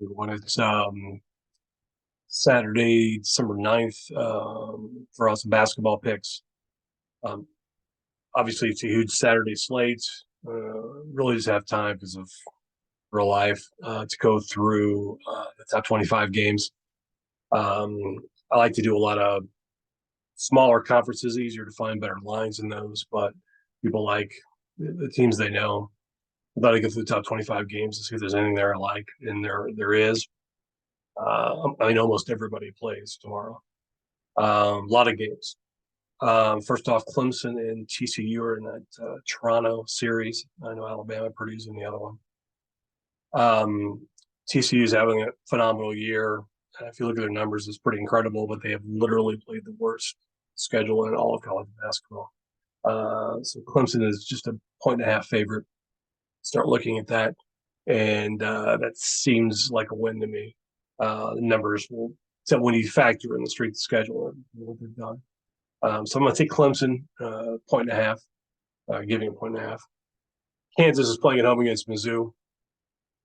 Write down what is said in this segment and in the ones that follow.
when it's Saturday, December 9th, for us basketball picks. Um, Obviously, it's a huge Saturday slate. Really just have time because of real life to go through the top 25 games. I like to do a lot of smaller conferences, easier to find better lines in those, but people like the teams they know. I'd like to go through the top 25 games to see if there's anything there I like, and there is. I mean, almost everybody plays tomorrow. A lot of games. First off, Clemson and TCU are in that Toronto series. I know Alabama, Purdue's in the other one. TCU is having a phenomenal year. If you look at their numbers, it's pretty incredible, but they have literally played the worst schedule in all of college basketball. So Clemson is just a 1.5 favorite. Start looking at that, and that seems like a win to me. The numbers will, except when you factor in the strength of schedule and what they've done. So I'm going to take Clemson, 1.5, giving a 1.5. Kansas is playing at home against Mizzou.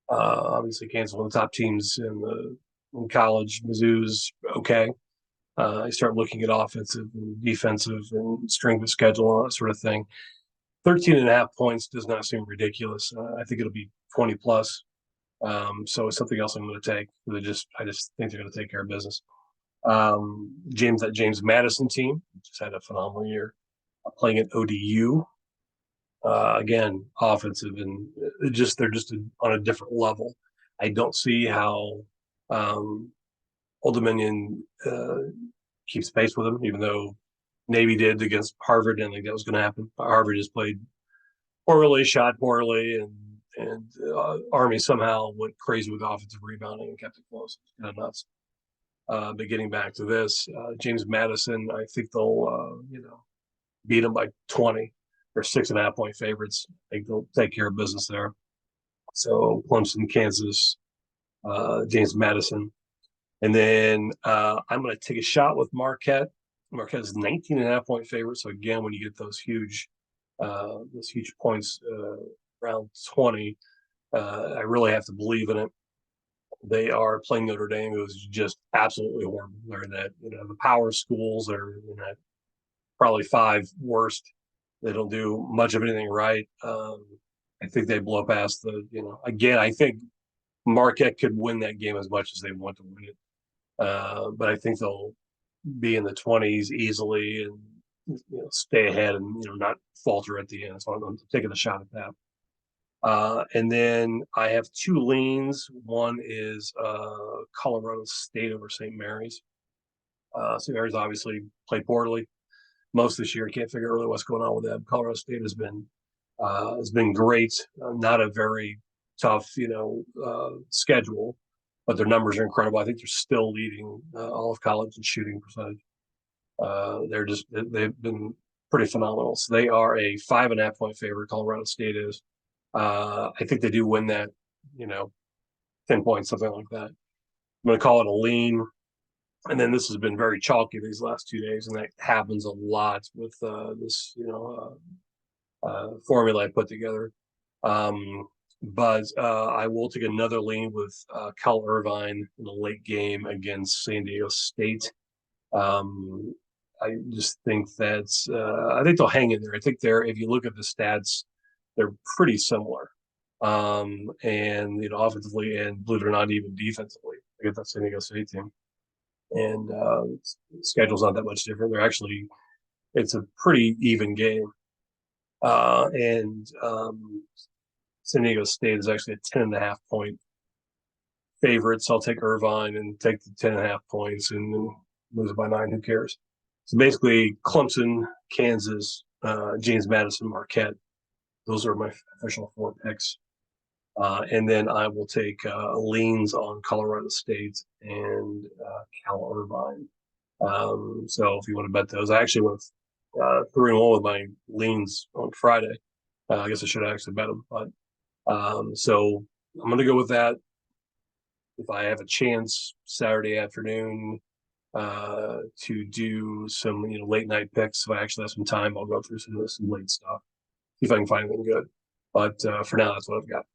Obviously, Kansas is one of the top teams in college. Mizzou's okay. I start looking at offensive and defensive and strength of schedule and all that sort of thing. 13.5 points does not seem ridiculous. I think it'll be 20 plus. So it's something else I'm going to take. I just think they're going to take care of business. That James Madison team just had a phenomenal year playing at ODU. Again, offensive and they're just on a different level. I don't see how Old Dominion keeps pace with them, even though Navy did against Harvard, and I think that was going to happen. Harvard has played poorly, shot poorly, and Army somehow went crazy with offensive rebounding and kept it close. It's kind of nuts. But getting back to this, James Madison, I think they'll beat them by 20. They're 6.5 point favorites. I think they'll take care of business there. So Clemson, Kansas, James Madison. And then I'm going to take a shot with Marquette. Marquette is 19.5 point favorite. So again, when you get those huge points around 20, I really have to believe in it. They are playing Notre Dame, who's just absolutely horrible. They're in that, the power schools are in that probably 5 worst. They don't do much of anything right. I think they blow past again, I think Marquette could win that game as much as they want to win it. But I think they'll be in the 20s easily and stay ahead and not falter at the end. So I'm taking a shot at that. And then I have 2 leans. One is Colorado State over St. Mary's. St. Mary's obviously played poorly most this year. Can't figure out really what's going on with them. Colorado State has been great. Not a very tough schedule, but their numbers are incredible. I think they're still leading all of college in shooting percentage. They've been pretty phenomenal. So they are a 5.5 point favorite. Colorado State is. I think they do win that, 10 points, something like that. I'm going to call it a lean. And then this has been very chalky these last 2 days, and that happens a lot with this, formula I put together. But I will take another lean with Cal Irvine in the late game against San Diego State. I just think I think they'll hang in there. I think if you look at the stats, they're pretty similar. And offensively and believe it or not, even defensively against that San Diego State team. And the schedule's not that much different. It's a pretty even game. And San Diego State is actually a 10.5 point favorite. So I'll take Irvine and take the 10.5 points and lose it by 9. Who cares? So basically, Clemson, Kansas, James Madison, Marquette. Those are my official 4 picks. And then I will take leans on Colorado State and Cal Irvine. So if you want to bet those, I actually went 3-1 with my leans on Friday. I guess I should have actually bet them, but so I'm going to go with that. If I have a chance Saturday afternoon to do some late night picks, if I actually have some time, I'll go through some late stuff, see if I can find anything good. But for now, that's what I've got.